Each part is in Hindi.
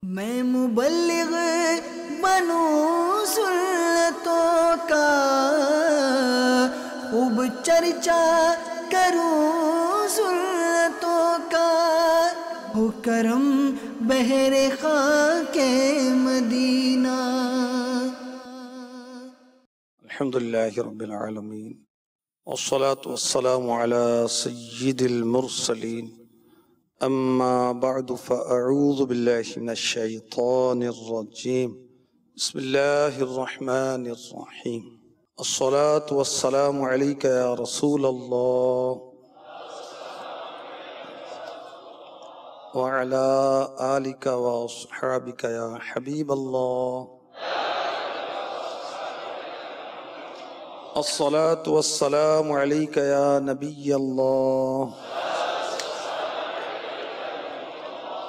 मैं मुबल्लिग बनूं सुन्नतों का, खूब चर्चा करूं सुन्नतों का, हो करम बहरे खाके मदीना। अल्हम्दुलिल्लाहि रब्बिल आलमीन वस्सलातु वस्सलामु अला सय्यिदिल मुरसलीन अम्मा बअदु फ़अऊज़ु बिल्लाहि मिनश शैतानिर रजीम बिस्मिल्लाहिर रहमानिर रहीम अस्सलातु वस्सलामु अलैका या रसूलल्लाह व अला आलिका व अस्हाबिका या हबीबल्लाह। अस्सलातु वस्सलामु अलैका या नबियल्लाह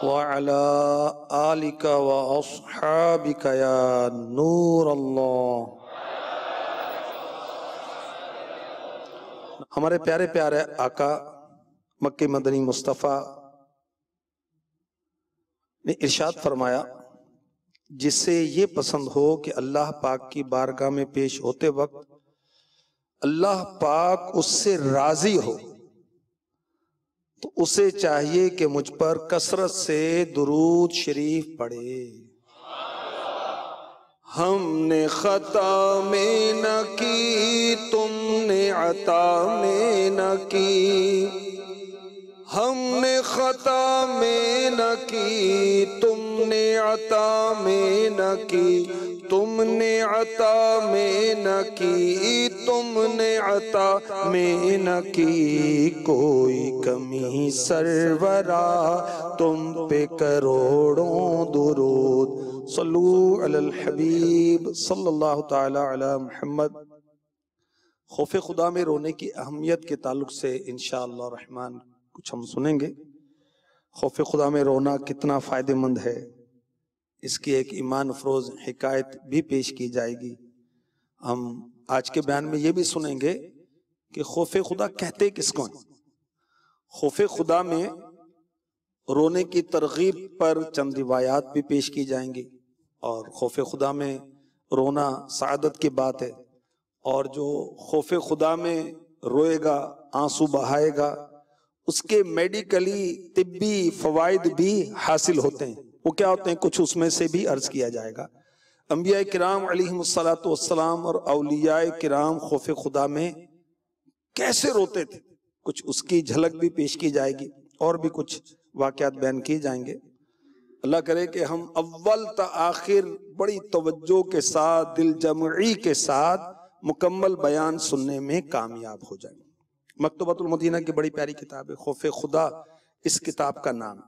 व अला आलिका व अस्हाबिका या नूरल्लाह। हमारे प्यारे प्यारे आका मक्के मदनी मुस्तफ़ा ने इरशाद फरमाया, जिससे ये पसंद हो कि अल्लाह पाक की बारगाह में पेश होते वक्त अल्लाह पाक उससे राजी हो, तो उसे चाहिए कि मुझ पर कसरत से दुरूद शरीफ पढ़े। हमने खता में न की, तुमने अता में न की। हमने खता में न की, तुमने अता में न की। तुमने अता में न की, तुमने अता में न की। कोई कमी सरवरा तुम पे करोड़ों दुरूद। सल्लू अलल हबीब सल्लल्लाहु ताला अला मुहम्मद। खौफ खुदा में रोने की अहमियत के ताल्लुक से इंशाअल्लाह रहमान कुछ हम सुनेंगे। खौफ खुदा में रोना कितना फ़ायदेमंद है, इसकी एक ईमान अफरोज हिकायत भी पेश की जाएगी। हम आज के बयान में ये भी सुनेंगे कि खौफ खुदा कहते किसको हैं। खौफ खुदा में रोने की तरगीब पर चंद रिवायात भी पेश की जाएंगी। और खौफ खुदा में रोना सआदत की बात है, और जो खौफ खुदा में रोएगा, आंसू बहाएगा, उसके मेडिकली तिब्बी फवाइद भी हासिल होते हैं। वो क्या होते हैं, कुछ उसमें से भी अर्ज किया जाएगा। अंबिया किराम अलैहिमुस्सलातु वस्सलाम और औलिया किराम खौफ खुदा में कैसे रोते थे, कुछ उसकी झलक भी पेश की जाएगी, और भी कुछ वाकयात बयान किए जाएंगे। अल्लाह करे कि हम अव्वल ता आखिर बड़ी तवज्जो के साथ, दिल जमई के साथ मुकम्मल बयान सुनने में कामयाब हो जाएंगे। मकतबतुल मदीना की बड़ी प्यारी किताब है खौफ खुदा, इस किताब का नाम।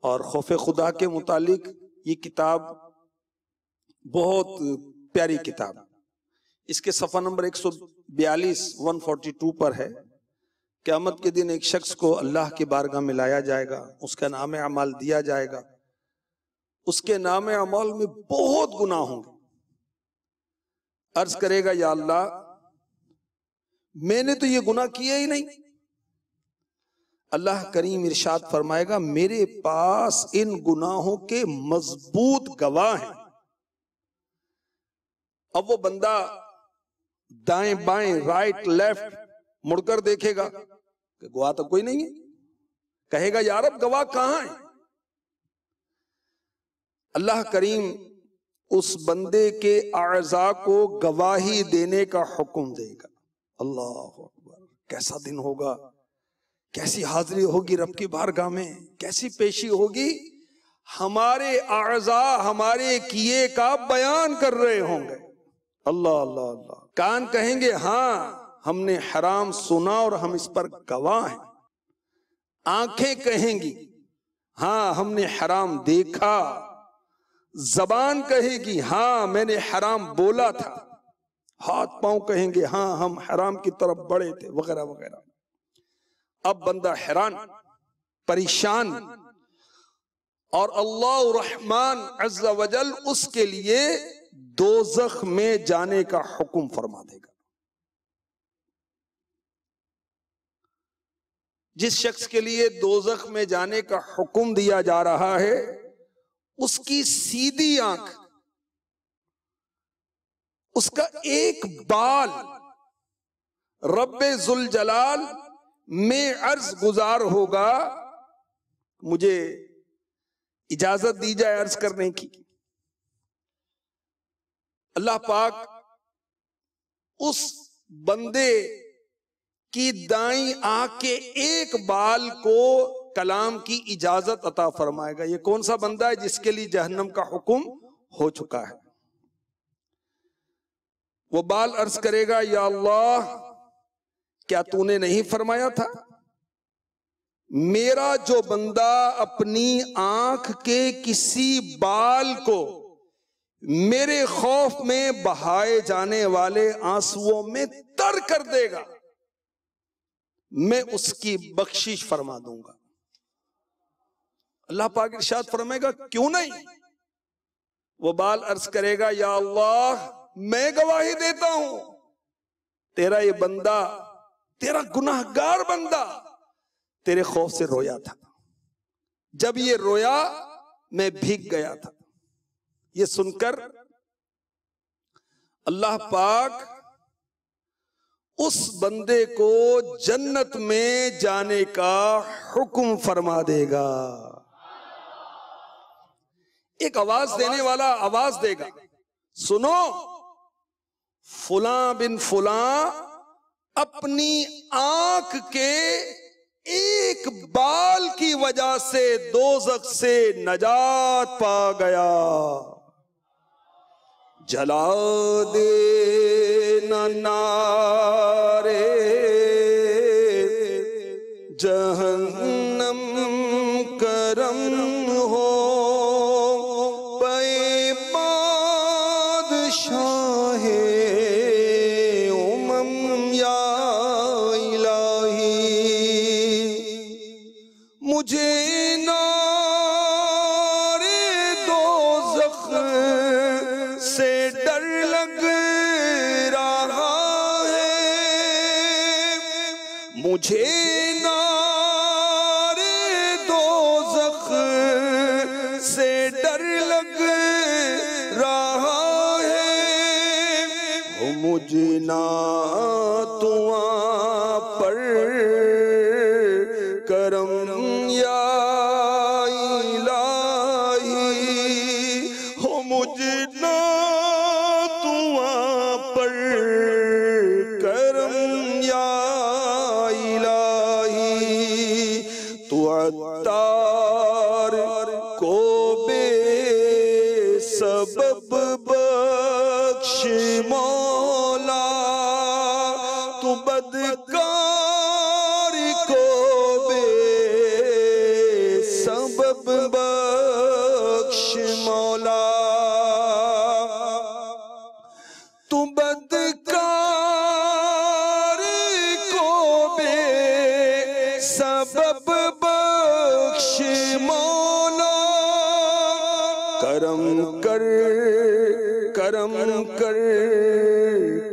और खौफ खुदा के मुतालिक ये किताब बहुत प्यारी किताब। इसके सफ़ा नंबर 142 142 पर है, क़यामत के दिन एक शख्स को अल्लाह की बारगाह में लाया जाएगा, उसका नाम अमाल दिया जाएगा। उसके नाम अमाल में बहुत गुनाह होंगे। अर्ज करेगा, या अल्लाह मैंने तो ये गुनाह किए ही नहीं। अल्लाह करीम इरशाद फरमाएगा, मेरे पास इन गुनाहों के मजबूत गवाह हैं। अब वो बंदा दाएं बाएं, राइट लेफ्ट मुड़कर देखेगा कि गवाह तो कोई नहीं है। कहेगा, यार अब गवाह कहां है। अल्लाह करीम उस बंदे के आज़ा को गवाही देने का हुक्म देगा। अल्लाह अकबर, कैसा दिन होगा, कैसी हाजिरी होगी रब की बारगाह में, कैसी पेशी होगी। हमारे आज़ा हमारे किए का बयान कर रहे होंगे। अल्लाह अल्लाह अल्लाह। कान कहेंगे, हाँ हमने हराम सुना और हम इस पर गवाह हैं। आंखें कहेंगी, हाँ हमने हराम देखा। जबान कहेगी, हाँ मैंने हराम बोला था। हाथ पांव कहेंगे, हाँ हम हराम की तरफ बढ़े थे, वगैरह वगैरह। अब बंदा हैरान, परेशान, और अल्लाह रहमान अज़्ज़ा वजल उसके लिए दोज़ख में जाने का हुक्म फरमा देगा। जिस शख्स के लिए दोज़ख में जाने का हुक्म दिया जा रहा है, उसकी सीधी आंख, उसका एक बाल रब्बे जुल जलाल में अर्ज गुजार होगा। मुझे इजाजत दी जाए अर्ज करने की। अल्लाह पाक उस बंदे की दाईं आंख के एक बाल को कलाम की इजाजत अता फरमाएगा। ये कौन सा बंदा है जिसके लिए जहन्नम का हुक्म हो चुका है? वो बाल अर्ज करेगा, या अल्लाह, क्या तूने नहीं फरमाया था मेरा जो बंदा अपनी आंख के किसी बाल को मेरे खौफ में बहाए जाने वाले आंसुओं में तर कर देगा, मैं उसकी बख्शिश फरमा दूंगा। अल्लाह पाक इरशाद फरमाएगा, क्यों नहीं? वो बाल अर्ज करेगा, या अल्लाह, मैं गवाही देता हूं तेरा ये बंदा, तेरा गुनाहगार बंदा तेरे खौफ से रोया था। जब ये रोया मैं भीग गया था। ये सुनकर अल्लाह पाक उस बंदे को जन्नत में जाने का हुक्म फरमा देगा। एक आवाज देने वाला आवाज देगा, सुनो, फुला बिन फुला अपनी आंख के एक बाल की वजह से दोज़ख से नजात पा गया। जला दे नारे जहन्नम करम हो पे बादशाहे उमम या इलाही। मुझे नारे दोज़ख से डर लग रहा है, मुझे नारे दोज़ख से डर लग रहा है। मुझे ना तुआ पर करम या इलाही, हो मुझे ना तुआ पर करम या इलाही। तू अत्तार को बेसबब बख्श मौला, तू बदकार को बेसबब बख्श मौला, तू बदकार को बेसबब बख्श मौला। करम कर करम कर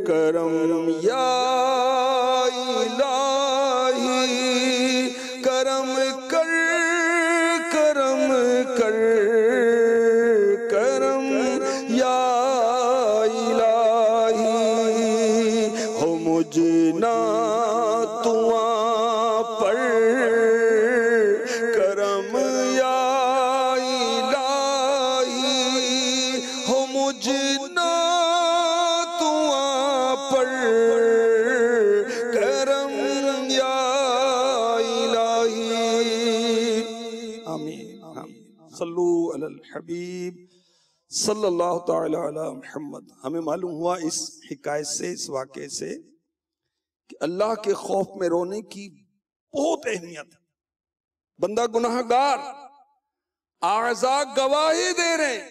करम या इलाही, करम कर करम कर करम या इलाही। हो मुझे ना तुआ पर करम या इलाही, हो मुझे ना तुआ पर करम या इलाही। आमीन। सल्लू अलल हबीब सल्लल्लाहु तआला अला मुहम्मद। हमें मालूम हुआ इस हिकायत से, इस वाक़े से, कि अल्लाह के खौफ में रोने की बहुत अहमियत है। बंदा गुनाहगार, आज़ा गवाही दे रहे हैं,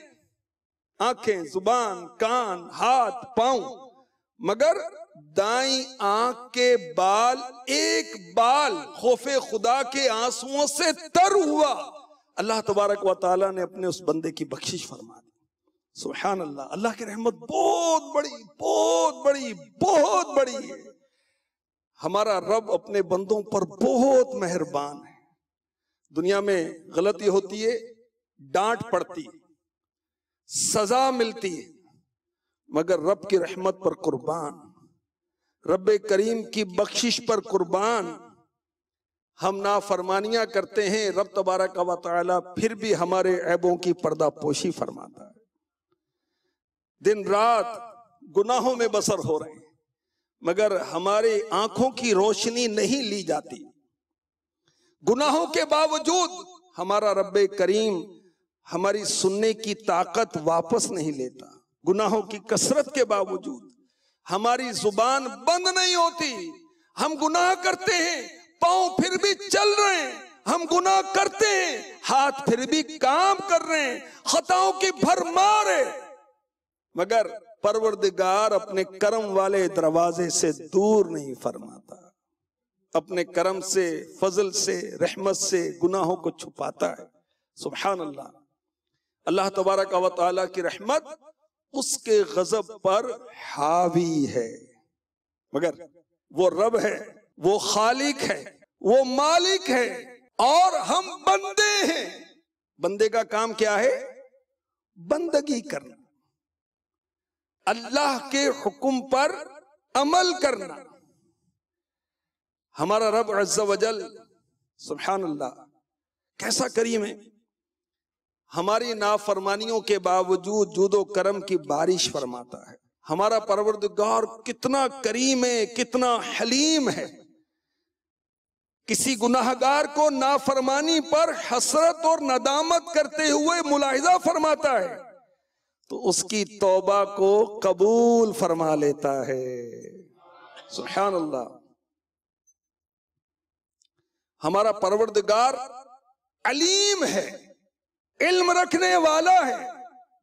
आंखें, जुबान, कान, हाथ, पांव, मगर दाईं आंख के बाल, एक बाल खौफे खुदा के आंसुओं से तर हुआ। अल्लाह तबारक व तआला ने अपने उस बंदे की बख्शिश फरमा दी। सुभान अल्लाह। अल्लाह की रहमत बहुत बड़ी, बहुत बड़ी, बहुत बड़ी है। हमारा रब अपने बंदों पर बहुत मेहरबान है। दुनिया में गलती होती है, डांट पड़ती है, सजा मिलती है, मगर रब की रहमत पर कुर्बान, रब करीम की बख्शिश पर कुर्बान हम नाफरमानियां करते हैं। रब तबारक व तआला फिर भी हमारे ऐबों की पर्दा पोशी फरमाता है। दिन रात गुनाहों में बसर हो रहे हैं, मगर हमारी आंखों की रोशनी नहीं ली जाती। गुनाहों के बावजूद हमारा रब करीम हमारी सुनने की ताकत वापस नहीं लेता। गुनाहों की कसरत के बावजूद हमारी जुबान बंद नहीं होती। हम गुनाह करते हैं, पांव फिर भी चल रहे हैं। हम गुनाह करते हैं, हाथ फिर भी काम कर रहे हैं। खताओं की भरमार है, मगर परवरदिगार अपने करम वाले दरवाजे से दूर नहीं फरमाता। अपने करम से, फजल से, रहमत से गुनाहों को छुपाता है। सुभान अल्लाह। अल्लाह तबारक व तआला की रहमत उसके गजब पर हावी है, मगर वो रब है, वो खालिक है, वो मालिक है और हम बंदे हैं। बंदे का काम क्या है? बंदगी करना, अल्लाह के हुक्म पर अमल करना। हमारा रब अज़्ज़ा वजल सुभान अल्लाह कैसा करीम है। हमारी नाफरमानियों के बावजूद जूदो करम की बारिश फरमाता है। हमारा परवरदिगार कितना करीम है, कितना हलीम है। किसी गुनाहगार को नाफरमानी पर हसरत और नदामत करते हुए मुलाहिजा फरमाता है तो उसकी तौबा को कबूल फरमा लेता है। सुभान अल्लाह। हमारा परवरदिगार अलीम है, इल्म रखने वाला है,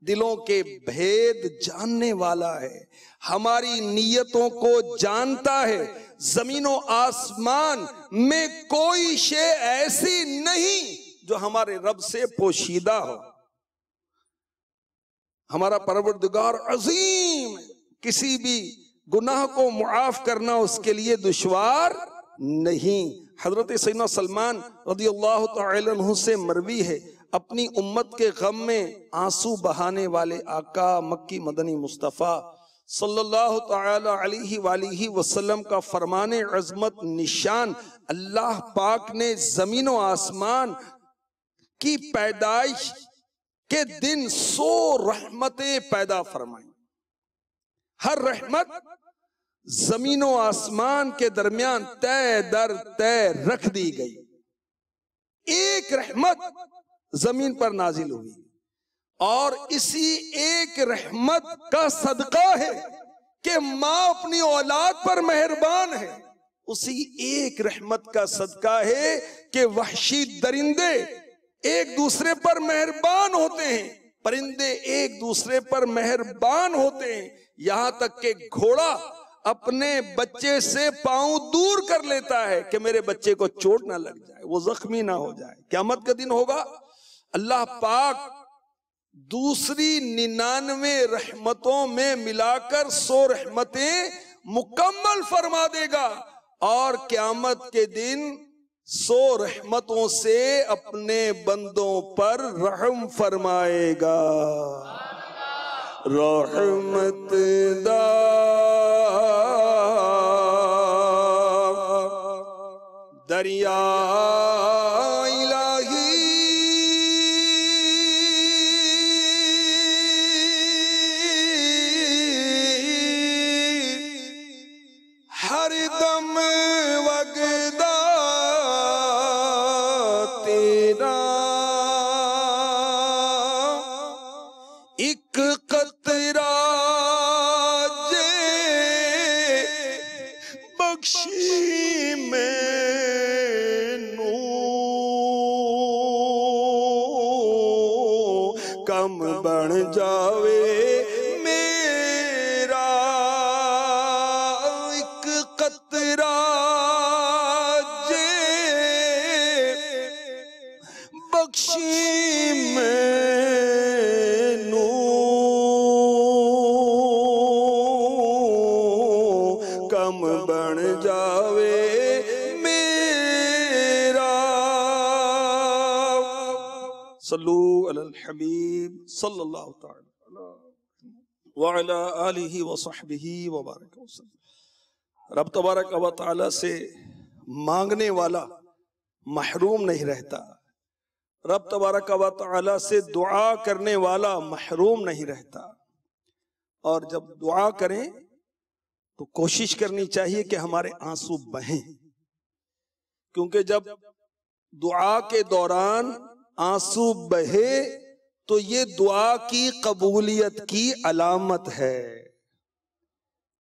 दिलों के भेद जानने वाला है, हमारी नीयतों को जानता है। जमीनों आसमान में कोई शे ऐसी नहीं जो हमारे रब से पोशीदा हो। हमारा परवरदिगार अजीम, किसी भी गुनाह को मुआफ करना उसके लिए दुश्वार नहीं। हजरत सैयदना सलमान रदियल्लाहु तआला अन्हु से मरवी है, अपनी उम्मत के गम में आंसू बहाने वाले आका मक्की मदनी मुस्तफ़ा सल्लल्लाहु तआला अलैहि वसल्लम का फरमाने अजमत निशान, अल्लाह पाक ने जमीनों आसमान की पैदाइश के दिन 100 रहमतें पैदा फरमाई। हर रहमत जमीनों आसमान के दरमियान तय दर तय रख दी गई। एक रहमत जमीन पर नाजिल हुई और इसी एक रहमत का सदका है कि माँ अपनी औलाद पर मेहरबान है। उसी एक रहमत का सदका है कि वहशी दरिंदे एक दूसरे पर मेहरबान होते हैं, परिंदे एक दूसरे पर मेहरबान होते हैं। यहां तक कि घोड़ा अपने बच्चे से पांव दूर कर लेता है कि मेरे बच्चे को चोट ना लग जाए, वो जख्मी ना हो जाए। क़यामत का दिन होगा, अल्लाह पाक दूसरी 99 रहमतों में मिलाकर 100 रहमतें मुकम्मल फरमा देगा और क़यामत के दिन 100 रहमतों से अपने बंदों पर रहम फरमाएगा। रहमत दा दरिया हरदम वगदा तेरा, एक कतरा जे बख्शी मैनू कम बन जावे बन जावे मेरा। सल्लू अलल हबीब सल्लल्लाहु तआला। व अला आलिहि व सहबिहि व बारक वसल्लम। रब तबारक व तआला से मांगने वाला महरूम नहीं रहता, रब तबारक व तआला से दुआ करने वाला महरूम नहीं रहता। और जब दुआ करें तो कोशिश करनी चाहिए कि हमारे आंसू बहें, क्योंकि जब दुआ के दौरान आंसू बहे तो ये दुआ की कबूलियत की अलामत है।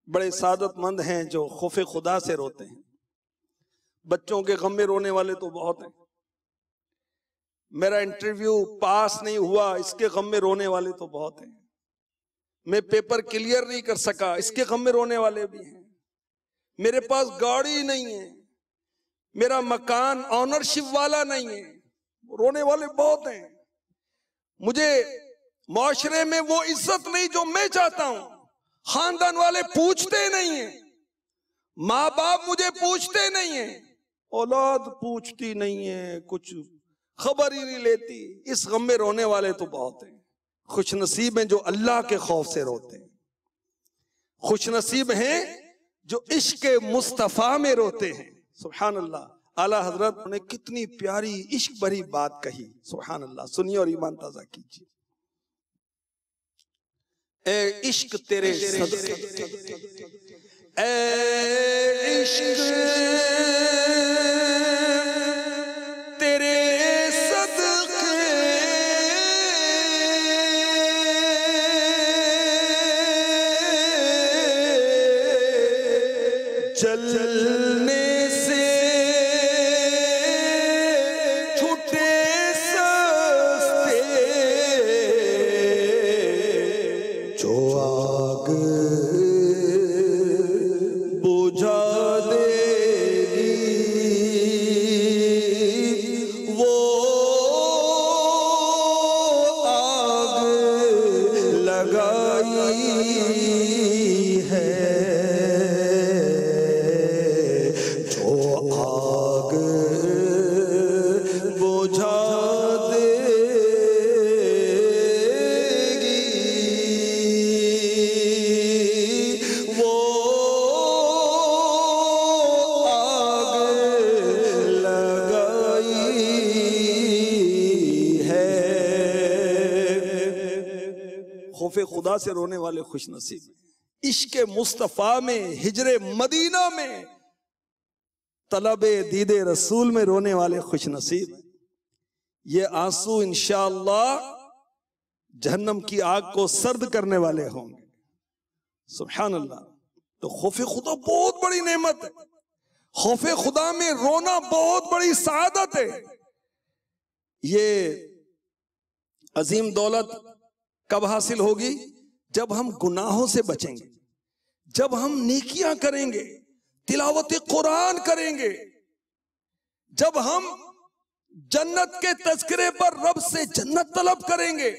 बड़े सादतमंद हैं जो खौफे खुदा से रोते हैं। बच्चों के गम में रोने वाले तो बहुत हैं। मेरा इंटरव्यू पास नहीं हुआ, इसके गम में रोने वाले तो बहुत हैं। मैं पेपर क्लियर नहीं कर सका, इसके गम में रोने वाले भी हैं। मेरे पास गाड़ी नहीं है, मेरा मकान ऑनरशिप वाला नहीं है, रोने वाले बहुत हैं। मुझे माशरे में वो इज्जत नहीं जो मैं चाहता हूं, खानदान वाले पूछते नहीं हैं, माँ बाप मुझे पूछते नहीं है, औलाद पूछती नहीं है, कुछ खबर ही नहीं लेती। इस गम में रोने वाले तो बहुत हैं। खुश नसीब हैं जो अल्लाह के खौफ से रोते हैं, खुश नसीब हैं जो इश्क मुस्तफा में रोते हैं। सुभान अल्लाह। आला हजरत ने कितनी प्यारी इश्क भरी बात कही, सुभान अल्लाह। सुनिए और ईमान ताजा कीजिए। ए इश्क तेरे सदके, ए इश्क तेरे चलने से छूटे सस्ते, जो आग बुझा देगी वो आग लगाई है, खुदा से रोने वाले खुश नसीब हैं। इश्क मुस्तफा में, हिजरे मदीना में, तलबे दीदे रसूल में रोने वाले खुश नसीब हैं। ये आंसू इंशाअल्लाह जहन्नम की आग को सर्द करने वाले होंगे। सुभान अल्लाह। तो खौफे खुदा बहुत बड़ी नेमत है। खौफे खुदा में रोना बहुत बड़ी सआदत है। ये अजीम दौलत कब हासिल होगी? जब हम गुनाहों से बचेंगे, जब हम नेकियां करेंगे, तिलावत कुरान करेंगे, जब हम जन्नत के तज़किरे पर रब से जन्नत तलब करेंगे,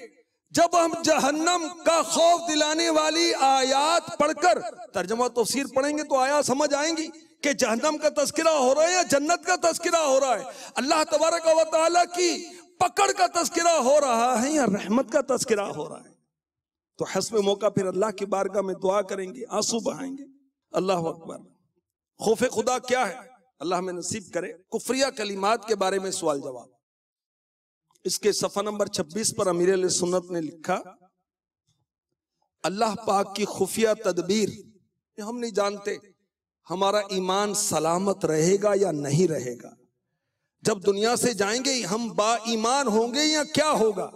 जब हम जहन्नम का खौफ दिलाने वाली आयात पढ़कर तर्जुमा तफसीर पढ़ेंगे तो आयात समझ आएंगी कि जहन्नम का तज़किरा हो रहा है या जन्नत का तज़किरा हो रहा है, अल्लाह तबारक व तआला की पकड़ का तज़किरा हो रहा है या रहमत का तज़किरा हो रहा है। तो हस्ब मौका फिर अल्लाह की बारगाह में दुआ करेंगे, आंसू बहाएंगे। अल्लाह अकबर। खौफे खुदा क्या है? अल्लाह में नसीब करे। कुफरिया कलिमात के बारे में सवाल जवाब, इसके सफ़ा नंबर 26 पर अमीर अहले सुन्नत ने लिखा, अल्लाह पाक की खुफिया तदबीर हम नहीं जानते हमारा ईमान सलामत रहेगा या नहीं रहेगा। जब दुनिया से जाएंगे हम बा ईमान होंगे या क्या होगा?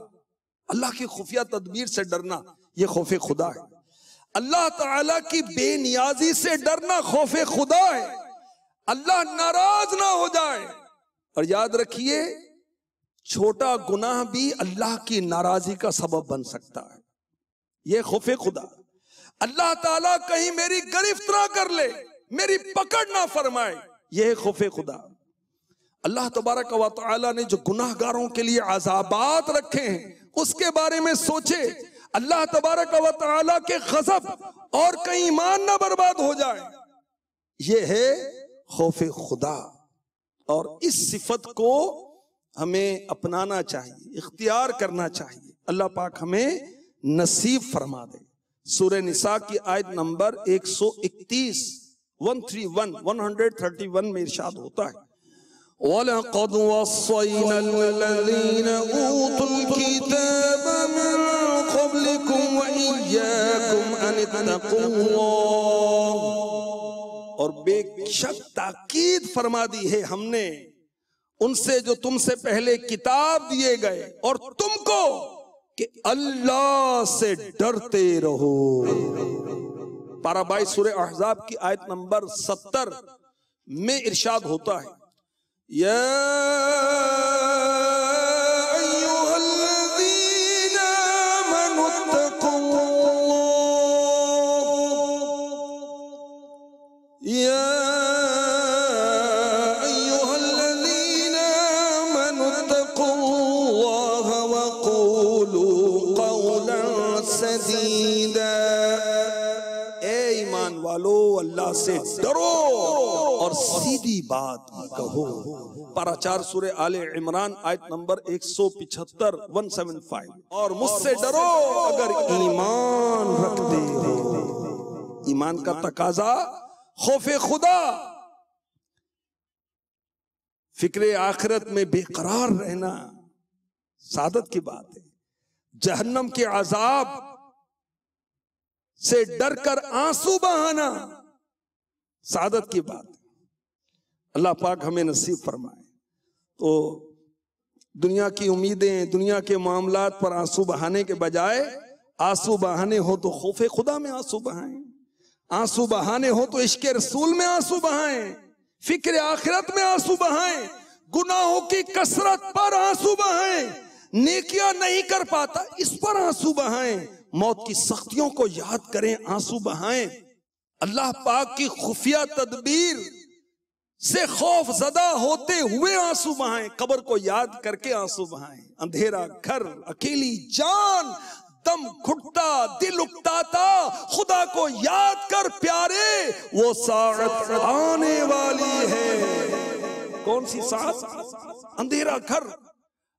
अल्लाह की खुफिया तदबीर से डरना ये खौफे खुदा है। अल्लाह ताला की बेनियाजी से डरना खौफे खुदा है। अल्लाह नाराज ना हो जाए। और याद रखिए, छोटा गुनाह भी अल्लाह की नाराजी का सबब बन सकता है। ये खौफे खुदा। अल्लाह ताला कहीं मेरी गिरफ्त ना कर ले, मेरी पकड़ ना फरमाए, यह खौफे खुदा। अल्लाह तबारक व तआला ने जो गुनाहगारों के लिए अज़ाबात रखे हैं उसके बारे में सोचे। अल्लाह तबारक व तआला के गज़ब और कहीं ईमान ना बर्बाद हो जाए, ये है खौफ खुदा। और इस सिफत को हमें अपनाना चाहिए, इख्तियार करना चाहिए। अल्लाह पाक हमें नसीब फरमा दे। सूरह निसा की आयत नंबर 131 131 में इरशाद होता है, वलक़द वस्सैनल्लज़ीना ऊतुल किताब मिन क़ब्लिकुम व इय्याकुम अन इत्तक़ुल्लाह, और बेशक ताकीद फरमा दी है हमने उनसे जो तुमसे पहले किताब दिए गए और तुमको कि अल्लाह से डरते रहो। पारा 22 सूरह अहज़ाब की आयत नंबर 70 में इरशाद होता है, या अय्युहल्लज़ीना आमनुत्तक़ुल्लाह, या अय्युहल्लज़ीना आमनुत्तक़ुल्लाह व क़ूलू क़ौलन सदीदा, ए ईमान वालो अल्लाह से डरो और सीधी बात कहो। पारा 4 सूरह आले इमरान आयत नंबर 175 175, और मुझसे डरो अगर ईमान रखते हो। ईमान का तकाजा खौफे खुदा, फिक्र आखिरत में बेकरार रहना सादत की बात है। जहन्नम के अजाब से डर कर आंसू बहाना सादत की बात है। अल्लाह पाक हमें नसीब फरमाए। तो दुनिया की उम्मीदें, दुनिया के मामलात पर आंसू बहाने के बजाय आंसू बहाने हो तो खौफे खुदा में आंसू बहाएं, आंसू बहाने हो तो इश्क़ रसूल में आंसू बहाएं, फिक्र आखिरत में आंसू बहाएं, गुनाहों की कसरत पर आंसू बहाएं, नेकियां नहीं कर पाता इस पर आंसू बहाएं, मौत की सख्तियों को याद करें, आंसू बहाएं, अल्लाह पाक की खुफिया तदबीर से खौफ ज़दा होते हुए आंसू बहाएं, कब्र को याद करके आंसू बहाएं, अंधेरा घर, अकेली जान, दम घुटता, दिल उकताता, खुदा को याद कर प्यारे, वो साअत आने वाली है। कौन सी साअत? अंधेरा घर,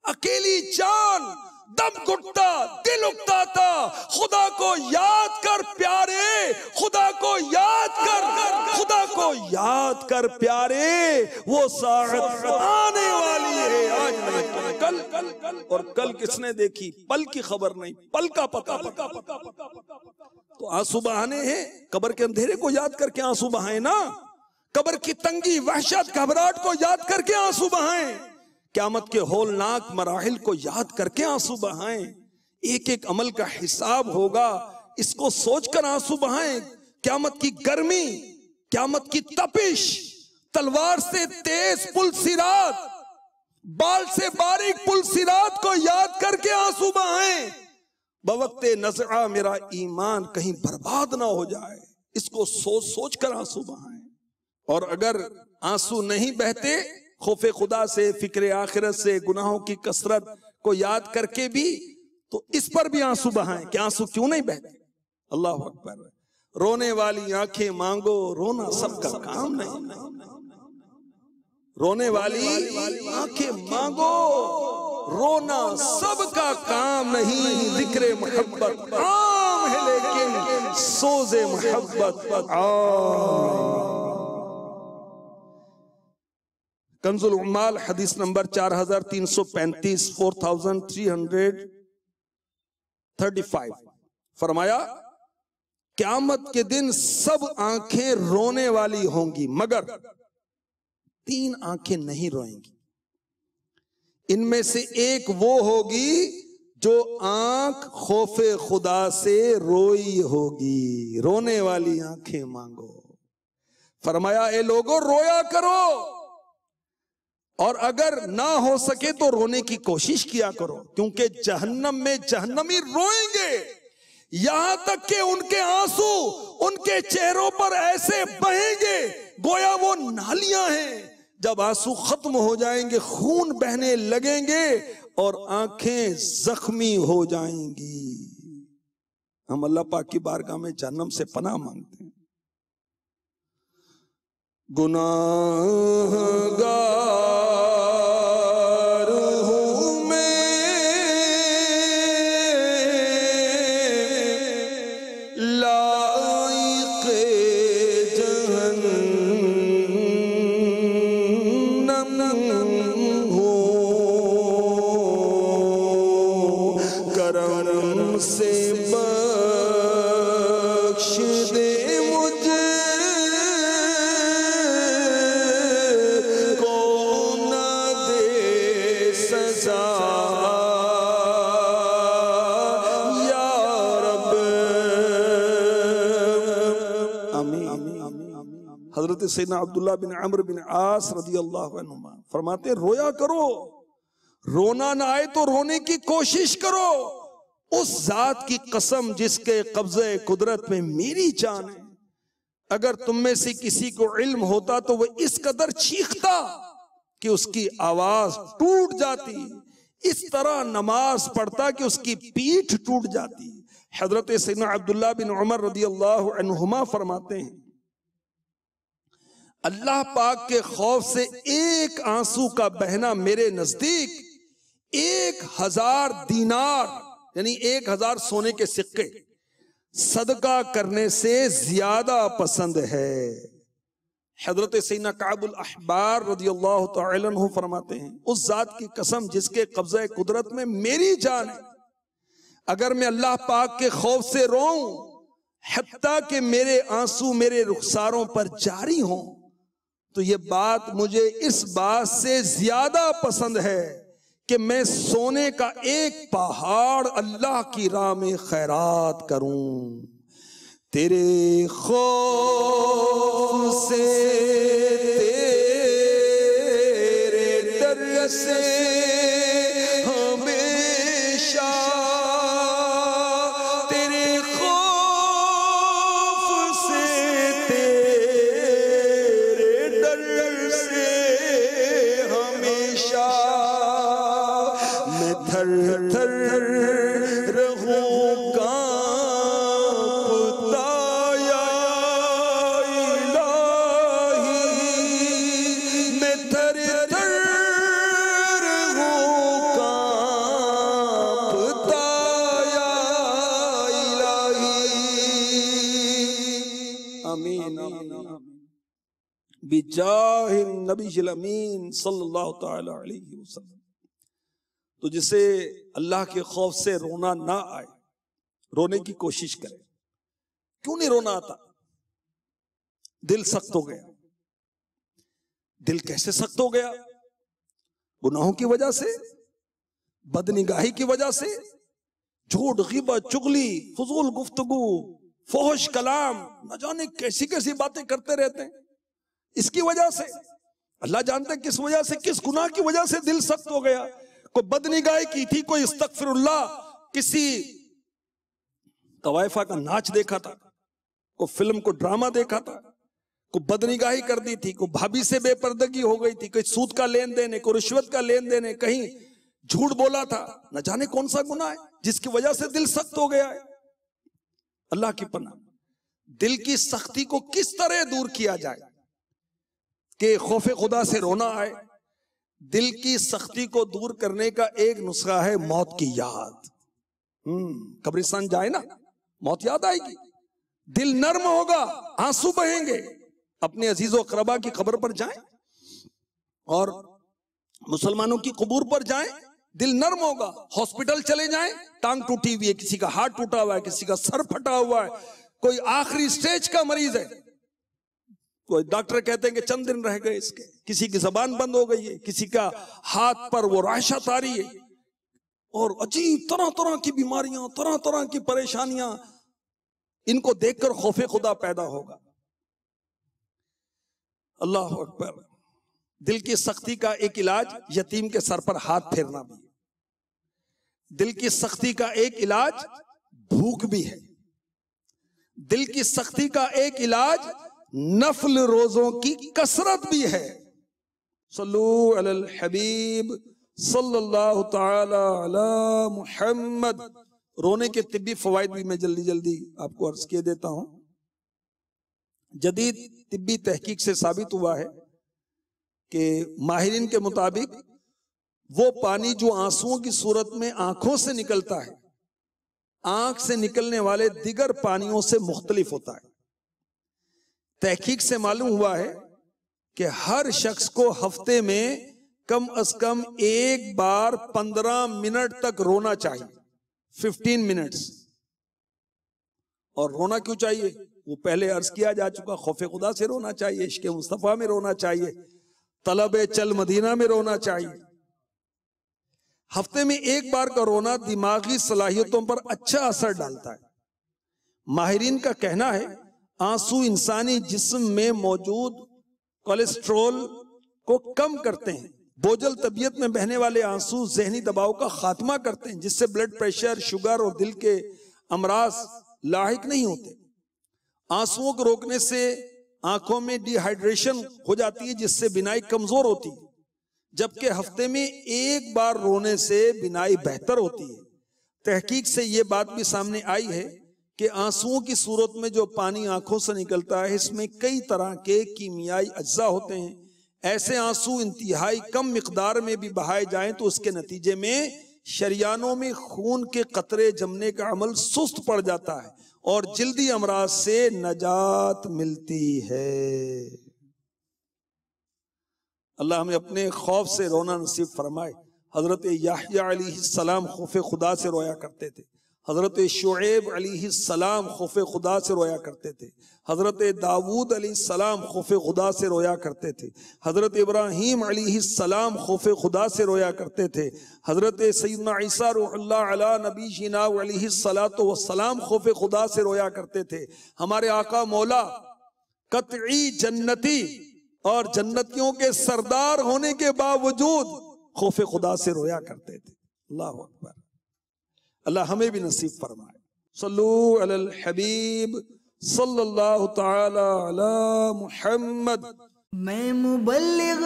अकेली जान, दम घुटता, दिल उकताता, खुदा को याद कर प्यारे, खुदा को याद कर, खुदा को याद कर प्यारे, वो साअत आने वाली है, आज नहीं कल। और कल किसने देखी? पल की खबर नहीं, पल का पता। तो आंसू बहाने हैं, कब्र के अंधेरे को याद करके आंसू बहाएं ना, कब्र की तंगी, वहशत, घबराहट को याद करके आंसू बहाएं, क़यामत के होलनाक मराहिल को याद करके आंसू बहाएं, एक एक अमल का हिसाब होगा, इसको सोचकर आंसू बहाएं। क़यामत की गर्मी, क़यामत की तपिश, तलवार से तेज पुल सिरात, बाल से बारीक पुल सिरात को याद करके आंसू बहाएं। बवक्ते नज़अ मेरा ईमान कहीं बर्बाद ना हो जाए, इसको सोच सोच कर आंसू बहाएं। और अगर आंसू नहीं बहते खौफे खुदा से, फिक्र आखिरत से, गुनाहों की कसरत को याद करके भी, तो इस पर भी आंसू बहाएं कि आंसू क्यों नहीं बहते। अल्लाह अकबर। रोने वाली आंखें मांगो, रोना सबका काम नहीं। रोने वाली आंखें मांगो, रोना सबका काम नहीं। जिक्र मोहब्बत आम है लेकिन सोज़े मोहब्बत आम। कंजुल उम्माल हदीस नंबर 4335 4335 फरमाया, क़यामत के दिन सब आंखें रोने वाली होंगी मगर 3 आंखें नहीं रोएंगी। इनमें से एक वो होगी जो आंख खौफे खुदा से रोई होगी। रोने वाली आंखें मांगो। फरमाया, ए लोगों रोया करो, और अगर ना हो सके तो रोने की कोशिश किया करो, क्योंकि जहन्नम में जहन्नमी रोएंगे, यहां तक कि उनके आंसू उनके चेहरों पर ऐसे बहेंगे गोया वो नालियां हैं। जब आंसू खत्म हो जाएंगे, खून बहने लगेंगे और आंखें जख्मी हो जाएंगी। हम अल्लाह पाक की बारगाह में जहन्नम से पनाह मांगते हैं। गुनाहगार हूं मैं, से बख्श दे मुझे को न दे सजा या रब। आमीन। हजरत सैयदना अब्दुल्लाह बिन अम्र बिन आस रज़ियल्लाहु अन्हुमा फरमाते रोया करो, रोना ना आए तो रोने की कोशिश करो। उस जात की कसम जिसके कब्जे कुदरत में मेरी जान है, अगर तुम में से किसी को इल्म होता तो वह इस कदर चीखता कि उसकी आवाज टूट जाती, इस तरह नमाज पढ़ता कि उसकी पीठ टूट जाती। हजरत सैयदना अब्दुल्लाह बिन उमर रज़ियल्लाहु अन्हुमा फरमाते हैं अल्लाह पाक के खौफ से एक आंसू का बहना मेरे नजदीक 1000 दीनार यानी 1000 सोने के सिक्के सदका करने से ज्यादा पसंद है। हजरत सैयदना काबुल अहबार रज़ियल्लाहु तआला अन्हु फरमाते हैं उस जात की कसम जिसके कब्ज़े कुदरत में मेरी जान है, अगर मैं अल्लाह पाक के खौफ से रोऊं हत्ता कि मेरे आंसू मेरे रुखसारों पर जारी हों, तो ये बात मुझे इस बात से ज्यादा पसंद है कि मैं सोने का एक पहाड़ अल्लाह की राह में खैरात करूं। तेरे खौफ से तेरे डर से हमेशा, तेरे खौफ से तेरे डर से हमेशा मैं थर थर रहूंगा कांपता या इलाही, मैं थर थर रहूंगा कांपता या इलाही। आमीन बिजाहिन नबील अमीन सल्लल्लाहु तआला अलैहि वसल्लम। तो जिसे अल्लाह के खौफ से रोना ना आए, रोने की कोशिश करे। क्यों नहीं रोना आता? दिल सख्त हो गया। दिल कैसे सख्त हो गया? गुनाहों की वजह से, बदनिगाही की वजह से, झूठ ग़ीबत चुगली फजूल गुफ्तगू फौहश कलाम न जाने कैसी कैसी बातें करते रहते हैं। इसकी वजह से अल्लाह जानते हैं किस वजह से, किस गुनाह की वजह से दिल सख्त हो गया। कोई बदनिगाही की थी, कोई इस्तगफिरुल्लाह, किसी तवाइफा का नाच देखा था, कोई फिल्म को ड्रामा देखा था, कोई बदनिगाही कर दी थी, कोई भाभी से बेपर्दगी हो गई थी, कोई सूद का लेन देन है, कोई रिश्वत का लेन देन है, कहीं झूठ बोला था, न जाने कौन सा गुनाह है जिसकी वजह से दिल सख्त हो गया है। अल्लाह की पनाह, दिल की सख्ती को किस तरह दूर किया जाए कि खौफे खुदा से रोना आए। दिल की सख्ती को दूर करने का एक नुस्खा है मौत की याद। कब्रिस्तान जाए ना, मौत याद आएगी, दिल नर्म होगा, आंसू बहेंगे। अपने अजीजो अकरबा की कब्र पर जाएं और मुसलमानों की कब्र पर जाएं, दिल नर्म होगा। हॉस्पिटल चले जाएं, टांग टूटी हुई है, किसी का हाथ टूटा हुआ है, किसी का सर फटा हुआ है, कोई आखिरी स्टेज का मरीज है, कोई डॉक्टर कहते हैं कि चंद दिन रह गए इसके, किसी की जबान बंद हो गई है, किसी का हाथ पर वो राशत आ रही है, और अजीब तरह तरह की बीमारियां, तरह तरह की परेशानियां, इनको देखकर खौफे खुदा पैदा होगा। अल्लाह अकबर। दिल की सख्ती का एक इलाज यतीम के सर पर हाथ फेरना भी है। दिल की सख्ती का एक इलाज भूख भी है। दिल की सख्ती का एक इलाज नफल रोजों की कसरत भी है। सल्लू अलल हबीब सल्लल्लाहु तआला अला मुहम्मद। रोने के तिब्बी फवाइद भी मैं जल्दी जल्दी आपको अर्ज किए देता हूं। जदीद तिब्बी तहकीक से साबित हुआ है कि माहिरीन के मुताबिक वो पानी जो आंसुओं की सूरत में आंखों से निकलता है, आंख से निकलने वाले दिगर पानियों से मुख्तलिफ होता है। तहकीक से मालूम हुआ है कि हर शख्स को हफ्ते में कम अज कम एक बार 15 मिनट तक रोना चाहिए। 15 मिनट्स। और रोना क्यों चाहिए? वो पहले अर्ज किया जा चुका, खौफ खुदा से रोना चाहिए, इश्क मुस्तफ़ा में रोना चाहिए, तलब चल मदीना में रोना चाहिए। हफ्ते में एक बार का रोना दिमागी सलाहियतों पर अच्छा असर डालता है। माहिरीन का कहना है आंसू इंसानी जिस्म में मौजूद कोलेस्ट्रॉल को कम करते हैं। बोझल तबीयत में बहने वाले आंसू जहनी दबाव का खात्मा करते हैं, जिससे ब्लड प्रेशर, शुगर और दिल के अमराज लाहिक नहीं होते। आंसुओं को रोकने से आंखों में डिहाइड्रेशन हो जाती है, जिससे बिनाई कमजोर होती है, जबकि हफ्ते में एक बार रोने से बिनाई बेहतर होती है। तहकीक से यह बात भी सामने आई है कि आंसुओं की सूरत में जो पानी आंखों से निकलता है, इसमें कई तरह के कीमियाई अज्जा होते हैं। ऐसे आंसू इंतहाई कम मिकदार में भी बहाए जाएं तो उसके नतीजे में शरियानों में खून के कतरे जमने का अमल सुस्त पड़ जाता है और जल्दी अमराज से नजात मिलती है। अल्लाह हमें अपने खौफ से रोना नसीब फरमाए। हजरत याह्या अलैहिस्सलाम खौफ खुदा से रोया करते थे। हजरत शुएब अलैहिस्सलाम खौफ खुदा से रोया करते थे। हजरत दाऊद अलैहिस्सलाम खौफ खुदा से रोया करते थे। हजरत इब्राहीम अलैहिस्सलाम खौफ खुदा से रोया करते थे। हजरत सैयदना ईसा रूहुल्लाह अला नबीना अलैहिस्सलातु वस्सलाम खौफ खुदा से रोया करते थे। हमारे आका मौला कतई जन्नती और जन्नतियों के सरदार होने के बावजूद खौफ खुदा से रोया करते थे। अल्लाह अकबर। अल्लाह हमें भी नसीब फरमाए। सल्लू अलल हबीब सल्लल्लाहु तआला अला मुहम्मद। मैं मुबल्लिग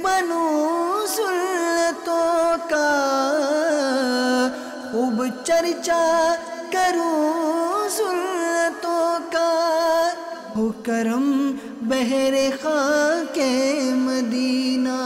बनूं सुन्नतों का, खूब चर्चा करूं सुन्नतों का, हो करम बहरे खाके मदीना।